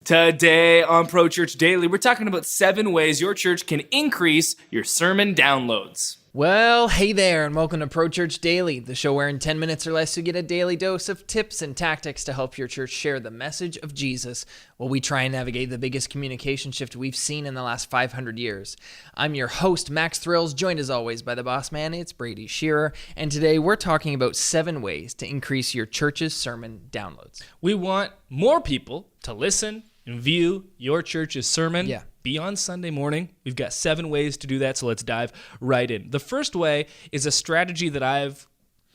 Today on Pro Church Daily, we're talking about 7 ways your church can increase your sermon downloads. Well, hey there, and welcome to Pro Church Daily, the show where in 10 minutes or less you get a daily dose of tips and tactics to help your church share the message of Jesus while we try and navigate the biggest communication shift we've seen in the last 500 years. I'm your host, Max Thrills, joined as always by the boss man, it's Brady, Shearer, and today we're talking about 7 ways to increase your church's sermon downloads. We want more people to listen and view your church's sermon. Yeah. Beyond Sunday morning. We've got 7 ways to do that, so let's dive right in. The first way is a strategy that I've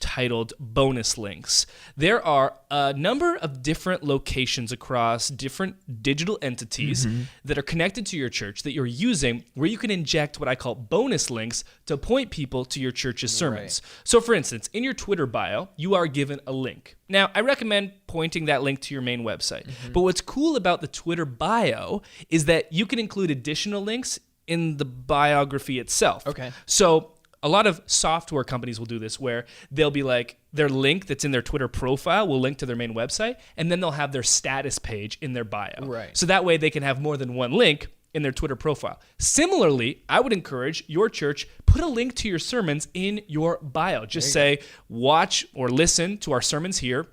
titled bonus links. There are a number of different locations across different digital entities that are connected to your church that you're using where you can inject what I call bonus links to point people to your church's sermons. Right. So for instance, in your Twitter bio, you are given a link. Now, I recommend pointing that link to your main website. But what's cool about the Twitter bio is that you can include additional links in the biography itself. Okay. So a lot of software companies will do this where they'll be like, their link that's in their Twitter profile will link to their main website, and then they'll have their status page in their bio. Right. So that way they can have more than one link in their Twitter profile. Similarly, I would encourage your church, put a link to your sermons in your bio. Just say, watch or listen to our sermons here,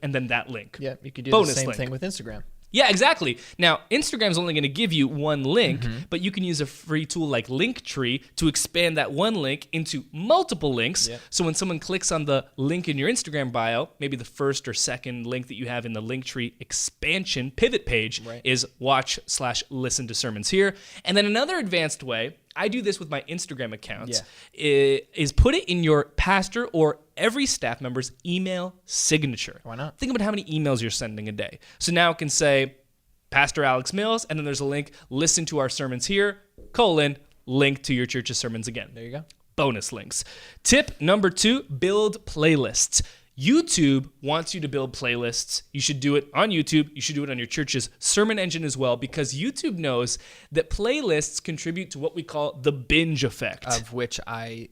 and then that link. Yeah, you could do bonus the same link. thing with Instagram. Yeah, exactly. Now, Instagram's only going to give you one link, but you can use a free tool like Linktree to expand that one link into multiple links. Yep. So when someone clicks on the link in your Instagram bio, maybe the first or second link that you have in the Linktree expansion pivot page is watch/listen to sermons here. And then another advanced way, I do this with my Instagram accounts, is put it in your pastor or every staff member's email signature. Why not? Think about how many emails you're sending a day. So now it can say, Pastor Alex Mills, and then there's a link, listen to our sermons here, link to your church's sermons again. There you go. Bonus links. Tip number 2, build playlists. YouTube wants you to build playlists. You should do it on YouTube. You should do it on your church's sermon engine as well, because YouTube knows that playlists contribute to what we call the binge effect. Of which I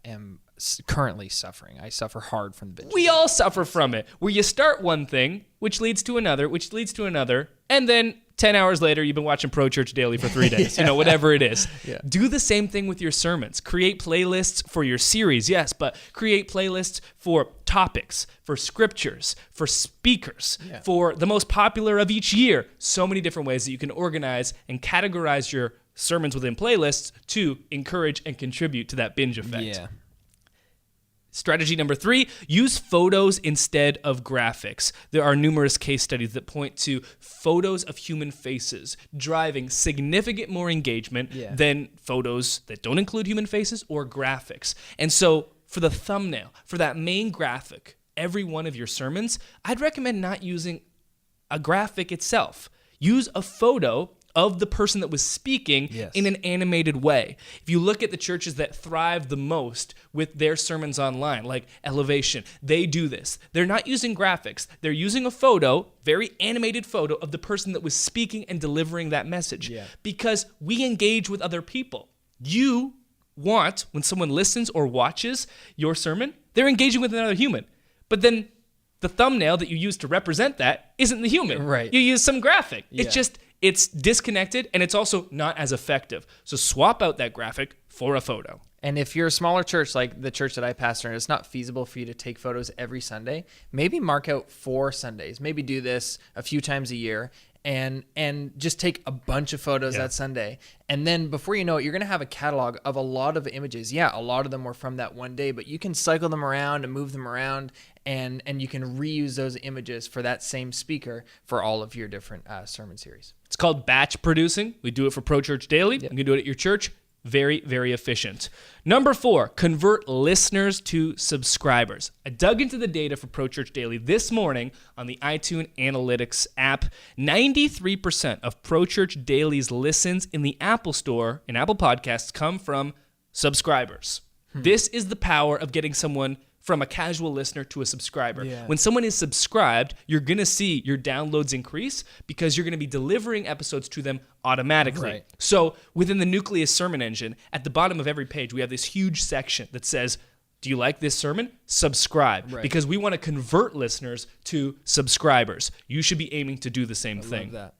am currently suffering. I suffer hard from the binge. We all suffer from it, where you start one thing, which leads to another, and then 10 hours later, you've been watching Pro Church Daily for 3 days, whatever it is. Yeah. Do the same thing with your sermons. Create playlists for your series, yes, but create playlists for topics, for scriptures, for speakers, for the most popular of each year. So many different ways that you can organize and categorize your sermons within playlists to encourage and contribute to that binge effect. Yeah. Strategy number 3, use photos instead of graphics. There are numerous case studies that point to photos of human faces driving significant more engagement than photos that don't include human faces or graphics. And so for the thumbnail, for that main graphic, every one of your sermons, I'd recommend not using a graphic itself. Use a photo of the person that was speaking in an animated way. If you look at the churches that thrive the most with their sermons online, like Elevation, they do this. They're not using graphics. They're using a photo, very animated photo, of the person that was speaking and delivering that message. Because we engage with other people. You want, when someone listens or watches your sermon, they're engaging with another human. But then the thumbnail that you use to represent that isn't the human. Right. You use some graphic. It's disconnected, and it's also not as effective. So swap out that graphic for a photo. And if you're a smaller church, like the church that I pastor, and it's not feasible for you to take photos every Sunday, maybe mark out 4 Sundays. Maybe do this a few times a year and just take a bunch of photos that Sunday. And then before you know it, you're going to have a catalog of a lot of images. Yeah, a lot of them were from that one day, but you can cycle them around and move them around, and you can reuse those images for that same speaker for all of your different sermon series. It's called batch producing. We do it for Pro Church Daily. You can do it at your church. Very, very efficient. Number 4, convert listeners to subscribers. I dug into the data for Pro Church Daily this morning on the iTunes Analytics app. 93% of Pro Church Daily's listens in the Apple Store, in Apple Podcasts, come from subscribers. This is the power of getting someone from a casual listener to a subscriber. Yeah. When someone is subscribed, you're going to see your downloads increase because you're going to be delivering episodes to them automatically. Right. So within the Nucleus Sermon Engine, at the bottom of every page, we have this huge section that says, do you like this sermon? Subscribe. Right. Because we want to convert listeners to subscribers. You should be aiming to do the same thing. Love that.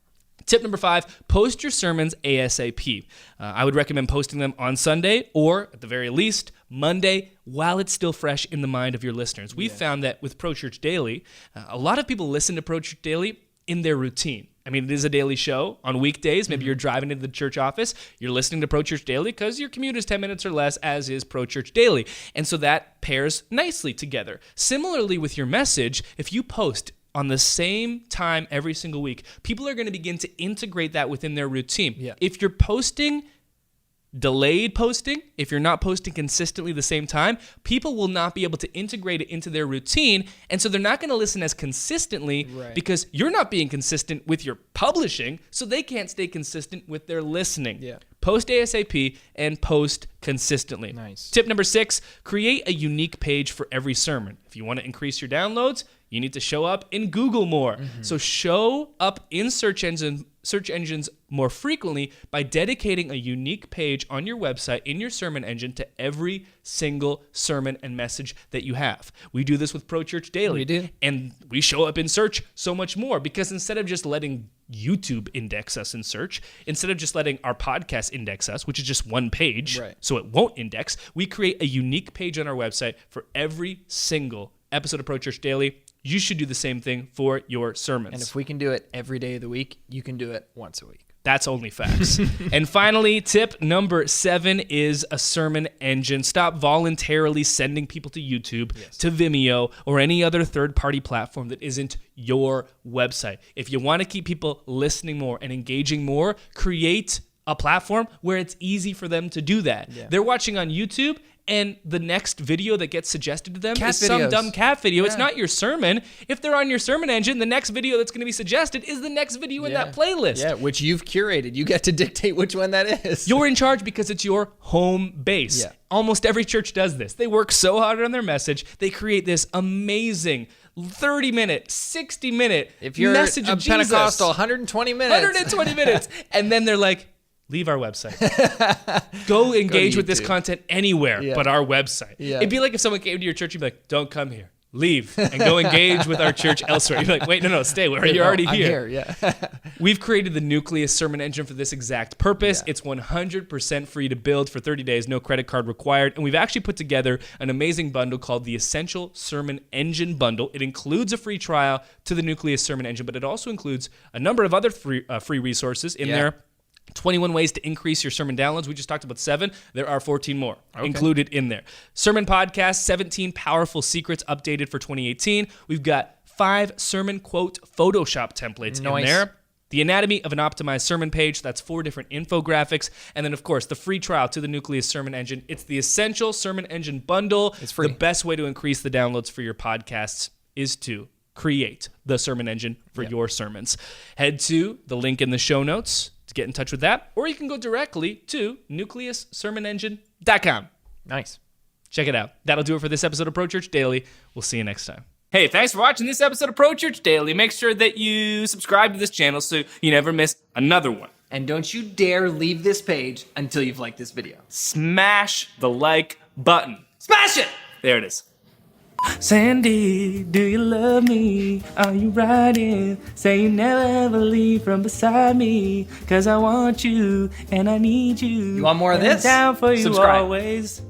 Tip number 5, post your sermons ASAP. I would recommend posting them on Sunday or, at the very least, Monday, while it's still fresh in the mind of your listeners. We've found that with Pro Church Daily, a lot of people listen to Pro Church Daily in their routine. I mean, it is a daily show on weekdays. Maybe you're driving into the church office. You're listening to Pro Church Daily because your commute is 10 minutes or less, as is Pro Church Daily. And so that pairs nicely together. Similarly with your message, if you post on the same time every single week, people are going to begin to integrate that within their routine. Yeah. If you're posting delayed posting, if you're not posting consistently the same time, people will not be able to integrate it into their routine, and so they're not going to listen as consistently because you're not being consistent with your publishing, so they can't stay consistent with their listening. Yeah. Post ASAP and post consistently. Nice. Tip number 6, create a unique page for every sermon. If you want to increase your downloads, you need to show up in Google more. So show up in search engines more frequently by dedicating a unique page on your website in your sermon engine to every single sermon and message that you have. We do this with Pro Church Daily. We do. And we show up in search so much more because instead of just letting YouTube index us in search, instead of just letting our podcast index us, which is just one page, so it won't index, we create a unique page on our website for every single episode of Pro Church Daily. You should do the same thing for your sermons. And if we can do it every day of the week, you can do it once a week. That's only facts. And finally, tip number 7 is a sermon engine. Stop voluntarily sending people to YouTube, to Vimeo, or any other third-party platform that isn't your website. If you want to keep people listening more and engaging more, create a platform where it's easy for them to do that. Yeah. They're watching on YouTube, and the next video that gets suggested to them is some dumb cat video. Yeah. It's not your sermon. If they're on your sermon engine, the next video that's going to be suggested is the next video in that playlist. Yeah, which you've curated. You get to dictate which one that is. You're in charge because it's your home base. Yeah. Almost every church does this. They work so hard on their message. They create this amazing 30-minute, 60-minute if you're message of Jesus. Pentecostal, 120 minutes. 120 minutes. And then they're like, leave our website. Go engage with this content anywhere but our website. Yeah. It'd be like if someone came to your church, you'd be like, don't come here. Leave and go engage with our church elsewhere. You'd be like, wait, no, stay. You're already here. Yeah. We've created the Nucleus Sermon Engine for this exact purpose. Yeah. It's 100% free to build for 30 days, no credit card required. And we've actually put together an amazing bundle called the Essential Sermon Engine Bundle. It includes a free trial to the Nucleus Sermon Engine, but it also includes a number of other free resources in there. 21 ways to increase your sermon downloads. We just talked about 7. There are 14 more included in there. Sermon podcast, 17 powerful secrets updated for 2018. We've got 5 sermon quote Photoshop templates in there. The anatomy of an optimized sermon page. That's 4 different infographics. And then, of course, the free trial to the Nucleus Sermon Engine. It's the Essential Sermon Engine Bundle. It's free. The best way to increase the downloads for your podcasts is to create the sermon engine for your sermons. Head to the link in the show notes to get in touch with that, or you can go directly to nucleussermonengine.com. Nice. Check it out. That'll do it for this episode of Pro Church Daily. We'll see you next time. Hey, thanks for watching this episode of Pro Church Daily. Make sure that you subscribe to this channel so you never miss another one. And don't you dare leave this page until you've liked this video. Smash the like button. Smash it! There it is. Sandy, do you love me? Are you riding? Say you never ever leave from beside me. 'Cause I want you and I need you. You want more of this? I'm down for you Subscribe. always.